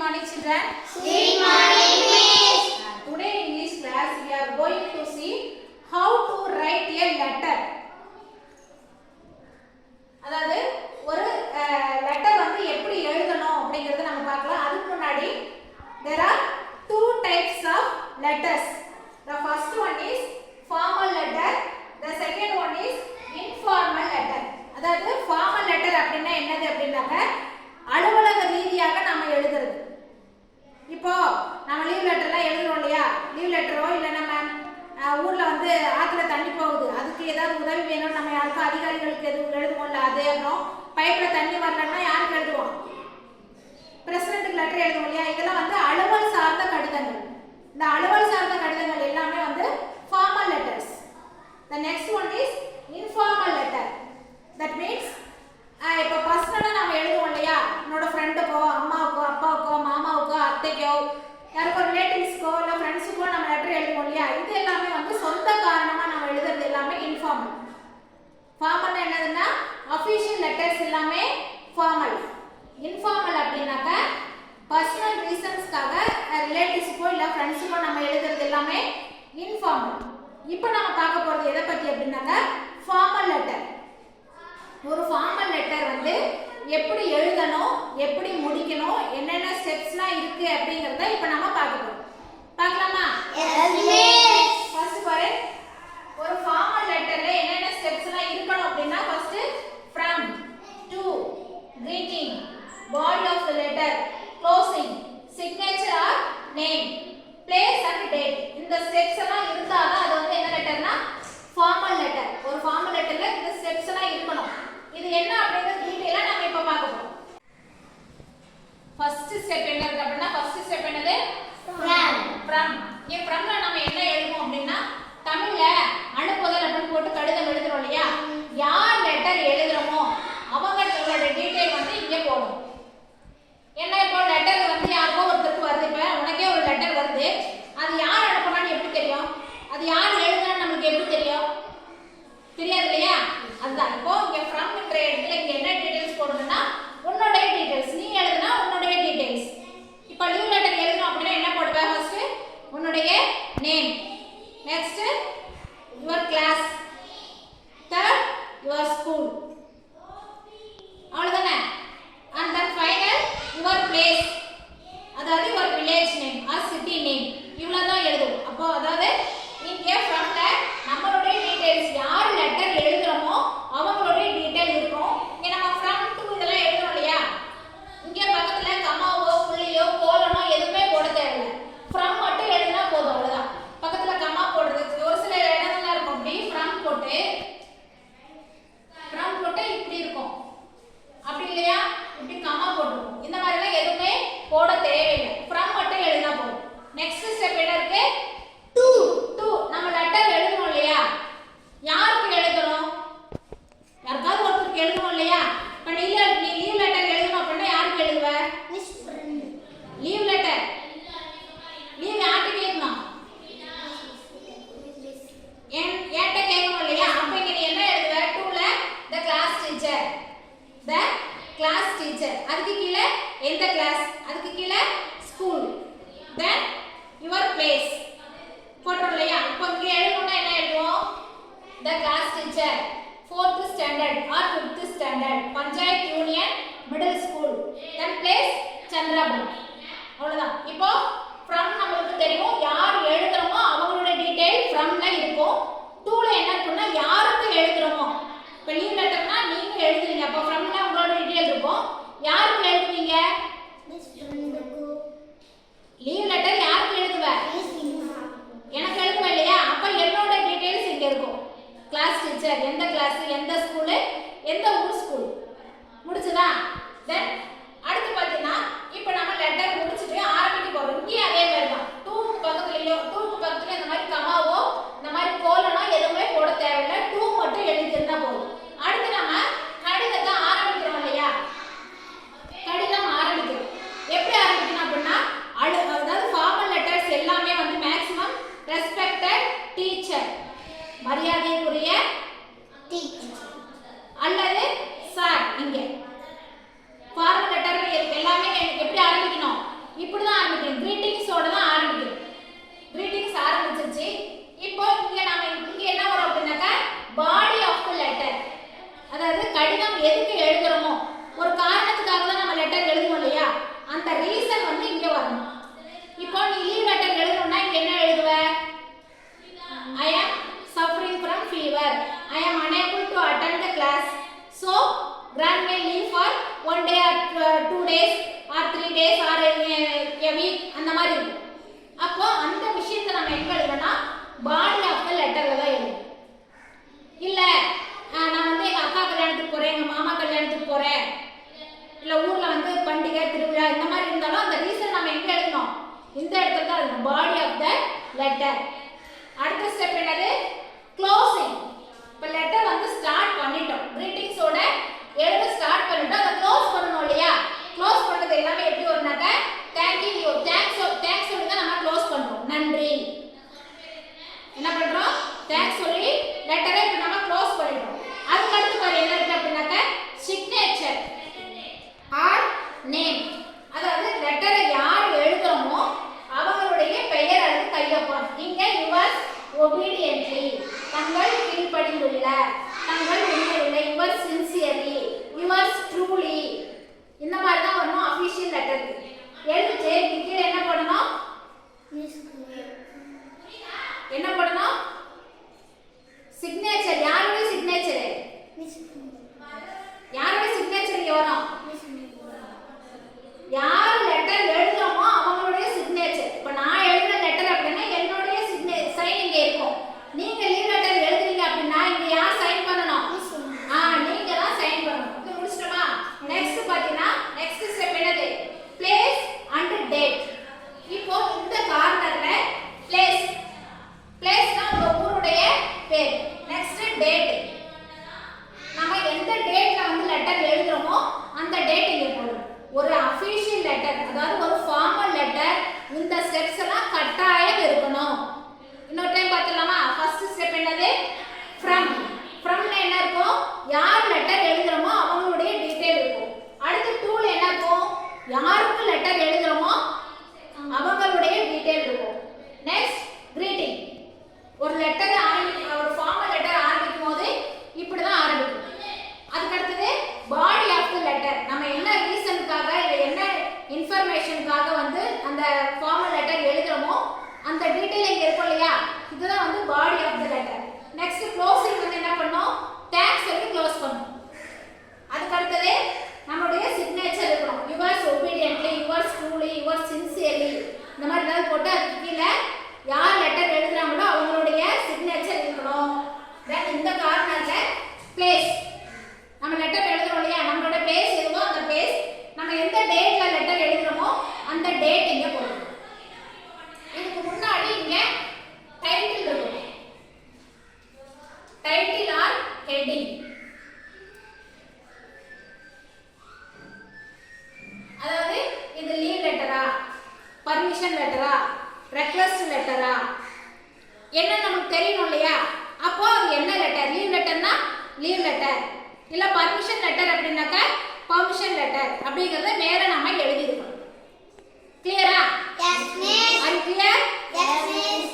morning, children. Good morning, Miss. Today in English class we are going to see how to write a letter. அதாவது ஒரு letter வந்து எப்படி எழுதணும் அப்படிங்கறத நம்ம பார்க்கலாம். அதுக்கு முன்னாடி there are two types of letters. The first one is formal letter. The second one is informal letter. அதாவது formal letter அப்படினா என்னது அப்படினாக்க அலுவலக ரீதியாக நாம எழுதுறது. இப்போ நம்ம லீவ் லெட்டர்லாம் எழுதுறோம் இல்லையா, லீவ் லெட்டரோ இல்லை நம்ம ஊர்ல வந்து ஆத்துல தண்ணி போகுது, அதுக்கு ஏதாவது உதவி வேணும், நம்ம யாருக்கும் அதிகாரிகளுக்கு எதுவும் எழுதுவோம்ல, அது அப்புறம் பைப்ல தண்ணி வரலன்னா யாருக்கு எழுதுவோம், பிரசிடென்ட்டுக்கு லெட்டர் எழுதுவோம் இல்லையா, இதெல்லாம் வந்து அலுவல் சார்ந்த கடிதங்கள். இந்த அலுவல் சார்ந்த கடிதங்கள் எல்லாமே வந்து formal letters. The next one is informal letter. That means இப்போ பர்சனலாக நம்ம எழுதுவோம் இல்லையா, என்னோட ஃப்ரெண்டுக்கோ அம்மாவுக்கோ அப்பாவுக்கோ மாமாவுக்கோ அத்தைக்கோ யாருக்கோ ரிலேட்டிவ்ஸ்க்கோ இல்லை ஃப்ரெண்ட்ஸுக்கோ நம்ம லெட்டர் எழுதுவோம் இல்லையா, இது எல்லாமே வந்து சொந்த காரணமாக நம்ம எழுதுறது எல்லாமே இன்ஃபார்மல். ஃபார்மல் என்னதுன்னா அஃபிஷியல் லெட்டர்ஸ் எல்லாமே ஃபார்மல். இன்ஃபார்மல் அப்படின்னாக்க பர்சனல் ரீசன்ஸ்க்காக ரிலேட்டிவ்ஸுக்கோ இல்லை ஃப்ரெண்ட்ஸுக்கோ நம்ம எழுதுறது எல்லாமே இன்ஃபார்மல். இப்போ நம்ம பார்க்க போகிறது எதை பற்றி அப்படின்னாக்க ஃபார்மல் லெட்டர். ஒரு ஃபார்மல் லெட்டர் வந்து எப்படி எழுதணும், எப்படி முடிக்கணும், என்னென்ன ஸ்டெப்ஸ்லாம் இருக்கு அப்படிங்கறத இப்போ நம்ம பார்க்க போறோம். பார்க்கலாமா? Yes, Miss. ஃபர்ஸ்ட் பாரு, ஒரு ஃபார்மல் லெட்டர்ல என்னென்ன ஸ்டெப்ஸ்லாம் இருக்கணும் அப்படின்னா first from, to, greeting, body of the letter, closing, signature or name, place and date. இந்த ஸ்டெப்ஸ் எல்லாம் இருந்தா தான் அது வந்து என்ன லெட்டர்னா ஃபார்மல் லெட்டர். ஒரு ஃபார்மல் லெட்டர்ல இந்த ஸ்டெப்ஸ் எல்லாம் இருக்கணும். இது என்ன அப்படிங்கறது டீடைலா நாம இப்ப பார்க்க போறோம். ஃபர்ஸ்ட் ஸ்டெப் என்ன இருக்கு அப்படினா ஃபர்ஸ்ட் ஸ்டெப் என்னது from. இங்க fromல நாம என்ன எழுதுவோம் அப்படினா தமிழ்ல அனுப்புதல் அப்படினு போட்டு கடிதம் எழுதுறோம் இல்லையா, யார் லெட்டர் எழுதுறோமோ அவங்களோட டீடைல் வந்து இங்க போடணும். என்ன இப்போ லெட்டர் வந்து யாருக்கோ ஒருத்தருக்கு வருது, இப்ப உனக்கே ஒரு லெட்டர் வருது, அது யார் அனுப்புனான்னு எப்படி தெரியும், அது யார் எழுதுறான்னு நமக்கு எப்படி தெரியும், தெரியாது இல்லையா. அதுதான் இப்போ இங்க from என்ற இடத்துல இங்க என்ன டீடைல்ஸ் போடணும்னா உன்னோட டீடைல்ஸ், நீ எழுதுனா உன்னோட டீடைல்ஸ். இப்போ லீவ் லெட்டர் எழுதணும் அப்படினா என்ன போடுவ, ஃபர்ஸ்ட் உன்னோட name, next your class, third your school, அவ்வளவுதானே. And then final your place, அதாவது your village name or city name, இவ்வளவு தான் எழுதுவோம். அப்போ அதாவது இங்க ஃப்ரம்ல நம்மளோட டீடைல்ஸ் யார் லெட்டர் எழுதுறோமோ அவங்களோட டீடைல் இருக்கும். இங்க நம்ம ஃப்ரம் டு இதெல்லாம் எழுதுறோம் இல்லையா, இங்க பக்கத்துல கமாவோ புள்ளியோ கோலனோ எதுவுமே போட தேவையில்லை, ஃப்ரம் மட்டும் எழுதினா போதும், அவ்வளவுதான். பக்கத்துல கமா போடுறது ஒரு சில இடங்கள்ல இருக்கும், அப்படி ஃப்ரம் போட்டு இப்படி இருக்கும், அப்படி இல்லையா இப்படி கமா போட்டுருக்கும். இந்த மாதிரி எல்லாம் எதுவுமே போட தேவையில்லை, ஃப்ரம் மட்டும் எழுதினா போதும். நெக்ஸ்ட் ஸ்டெப் என்ன இருக்கு, to. நம்ம லெட்டர் எழுதணும் இல்லையா, யாருக்கு எழுதணும், யாருக்காவது ஒருத்தருக்கு எழுதணும் இல்லையா. இப்ப நீ லீவ் லெட்டர் எழுதணும் அப்படின்னா யாருக்கு எழுதுவ, லீவ் லெட்டர் லீவ் யார்கிட்ட கேட்கணும், என்கிட்ட கேட்கணும் இல்லையா. அப்ப இங்க நீ என்ன எழுதுவ, டூல the class teacher, the class teacher, அதுக்கு கீழே எந்த கிளாஸ், அதுக்கு கீழே ஸ்கூல், then your place போட்டோம் இல்லையா. இப்போ இங்க எழுதணும்னா என்ன எழுதுவோம், the class teacher, 4th standard or 5th standard, panchayat union middle school, then place Chandrapuram, அவ்வளவுதான். இப்போ from நமக்கு தெரியும், யார் எழுதுறோமோ அவங்களோட டீடைல் fromல இருக்கும். டூல என்ன இருக்குன்னா யாருக்கு எழுதுறோமோ, இப்போ லீவ் லெட்டர்னா நீங்க எழுதுவீங்க, அப்போ fromல உங்களோட டீடைல் இருக்கும். யாருக்கு எழுதுவீங்க, லீவ் லெட்டர் யாருக்கு எழுதுவ, எனக்கு எழுதுவ இல்லையா, அப்ப என்னோட டீடைல்ஸ் இங்க இருக்கும். கிளாஸ் டீச்சர், எந்த கிளாஸ், எந்த ஸ்கூல், எந்த ஊர் ஸ்கூல், முடிச்சதா. தென் அடுத்து பாத்தீங்கன்னா இப்போ நம்ம லெட்டர் முடிச்சிட்டு ஆரம்பிக்க போறோம். இங்கே அதே மாதிரி தான், டூக்கு பக்கத்துல இந்த மாதிரி கமாவோ இந்த மாதிரி கோலனோ எதுவுமே போட தேவையில்லை, டூ மட்டும் எழுதிருந்தா போதும். அடுத்து நம்ம கடிதத்தை ஆரம்பிக்கிறோம் இல்லையா, கடிதம் ஆரம்பிக்கிறோம். எப்படி ஆரம்பிக்கணும் அப்படின்னா அதாவது ஃபார்மல் லெட்டர்ஸ் எல்லாமே வந்து மேக்ஸிமம் ரெஸ்பெக்டட் டீச்சர், மரியாதைக்குரிய டீச்சர் அல்லது சார். இங்க ஃபார்மல் லெட்டர் எல்லாமே எப்படி ஆரம்பிக்கணும், இப்படி தான் ஆரம்பிக்கும். கிரீட்டிங்ஸோட தான் ஆரம்பிக்கும். கிரீட்டிங்ஸ் ஆரம்பிச்சிருச்சு. இப்போ இங்க என்ன வரும் அப்படின்னாக்கா பாடி ஆஃப் தி லெட்டர். அதாவது கடிதம் எதுக்கு எழுதுறோமோ ஒரு காரணத்துக்காக தான் நம்ம லெட்டர் எழுதுவோம் இல்லையா, அந்த ரீசன் வந்து இங்க வரணும். இப்போ நீ லீவ் லெட்டர் எழுதணும்னா இங்க என்ன எழுதுவ? I am suffering from fever. I am unable to attend the class. So grant me leave for 1 day or 2 days or 3 days or a week அந்த மாதிரி இருக்கும். அப்போ அந்த விஷயத்தை நம்ம எங்க எழுதணும்னா பாடி ஆஃப் தி லெட்டர்ல தான் எழுதணும். இல்ல நான் வந்து எங்க அக்கா கல்யாணத்துக்கு போறேன், எங்க மாமா கல்யாணத்துக்கு போறேன், இல்ல ஊர்ல வந்து பண்டிகை திருவிழா இந்த மாதிரி இருந்தாலும் அந்த ரீசன் நம்ம எங்க எழுதணும்? இந்த இடத்துல தான் எழுதணும், பாடி ஆஃப் தி லெட்டர். அடுத்த ஸ்டெப் என்னது? க்ளோசிங். இப்போ லெட்டர் வந்து ஸ்டார்ட் பண்ணிட்டோம், கிரீட்டிங்ஸோட எழுத ஸ்டார்ட் பண்ணிட்டோம், அதை க்ளோஸ் பண்ணணும் இல்லையா? க்ளோஸ் பண்றது எல்லாமே எப்படி வரும்னாக்க தேங்க்யூ, தேங்க்ஸ் சொல்லி தான் நம்ம க்ளோஸ் பண்றோம். நன்றி என்ன பண்றோம்? தேங்க்ஸ் சொல்லி லெட்டரை இப்போ நம்ம க்ளோஸ் பண்ணிட்டோம். அதுக்கு அடுத்து பாரு என்ன இருக்கு அப்படின்னாக்க சிக்னேச்சர் ஆர் நேம். அதாவது லெட்டரை யார் எழுதுறோமோ அவங்களுடைய பெயர் அல்லது கையொப்பம். இங்க யுவர்ஸ் ஒபீடியன்ட்லி, தங்கள் கீழ்ப்படிந்துள்ள, தங்கள் உண்மையுள்ள, யுவர் சின்சியர்லி, யுவர்ஸ் ட்ரூலி, இந்த மாதிரி தான் வரணும் அஃபிஷியல் லெட்டருக்கு. எழுதிட்டு கீழே என்ன பண்ணணும்? என்ன பண்ணணும்? சிக்னேச்சர். யாருடைய சிக்னேச்சர்? யாருடைய சிக்னேச்சர் இங்க வரும்? யார் லெட்டர் எழுதுறோமோ அவங்களுடைய சிக்னேச்சர். இப்போ நான் எழுதுற லெட்டர் அப்படின்னா என்னுடைய சைன் இங்க இருக்கும். நீங்க லீவ் லெட்டர் எழுதுறீங்க அப்படின்னா இங்க யார் சைன் பண்ணணும்? நீங்க தான் சைன் பண்ணணும். இது முடிச்சிட்டோமா? நெக்ஸ்ட் பாத்தீங்கன்னா நெக்ஸ்ட் ஸ்டெப் என்னது? Place and date. இப்போ இந்த கார்னர்ல பிளேஸ்னா உங்க ஊருடைய பேர். Next date. நம்ம எந்த டேட்ல வந்து லெட்டர் எழுதுறோமோ அந்த டேட் இங்க போடணும். ஒரு அஃபிஷியல் லெட்டர், அதாவது ஒரு ஃபார்மல் லெட்டர், இந்த ஸ்டெப்ஸ் எல்லாம் கட்டாயம் இருக்கணும். இன்னொரு டைம் பார்த்துடலாமா? ஃபர்ஸ்ட் ஸ்டெப் என்னது? ஃப்ரம். ஃப்ரம்ல என்ன இருக்கும்? யார் லெட்டர் எழுதுறோமோ அவங்களுடைய டீடைல் இருக்கும். அடுத்து டூல என்ன இருக்கும்? யாருக்கு லெட்டர் எழுதுறோமோ அவங்களுடைய டீடைல் இருக்கும். Next greeting. ஒரு லெட்டர் ஒரு ஃபார்மல் லெட்டர் ஆரம்பிக்கும் போது இப்படி தான் ஆரம்பிக்கும். அதுக்கு அடுத்தது பாடி ஆஃப் தி லெட்டர். நம்ம என்ன ரீசனுக்காக இல்லை என்ன இன்ஃபர்மேஷனுக்காக வந்து அந்த ஃபார்மல் லெட்டர் எழுதுறோமோ அந்த டீடைல் இங்க இருக்கும் இல்லையா, இதுதான் வந்து body of the letter. Next closing வந்து என்ன பண்ணோம்? தேங்க்ஸ் சொல்லி க்ளோஸ் பண்ணோம். அதுக்கு அடுத்தது நம்மளுடைய சிக்னேச்சர் இருக்கணும். Yours obediently, yours truly, yours sincerely, இந்த மாதிரி ஏதாவது போட்டு அதுக்கு கீழே யார் லெட்டர் எழுதுறாங்களோ அவங்களுடைய சிக்னேச்சர் இருக்கணும். தென் இந்த கார்னர்ல பிளேஸ். நம்ம லெட்டர் எழுதுறோம் இல்லையா, நம்மளோட பிளேஸ் எதுவோ அந்த பிளேஸ், நம்ம எந்த டேட்ல லெட்டர் எழுதுறோமோ அந்த டேட் இங்க போடணும். இதுக்கு முன்னாடி இங்க டைட்டில் இருக்கும். Title R heading. அதாவது இது லீவ் லெட்டரா, பர்மிஷன் லெட்டரா, ரெக்வெஸ்ட் லெட்டரா என்ன நமக்கு தெரியணும் இல்லையா? அப்போ அது என்ன லெட்டர்? லீவ் லெட்டர்னா லீவ் லெட்டர், இல்ல பர்மிஷன் லெட்டர் அப்படின்னாக்க பர்மிஷன் லெட்டர் அப்படிங்கறத மேல நாம எழுதி இருக்கோம். கிளியரா? Yes, miss. Are you clear? Yes, miss.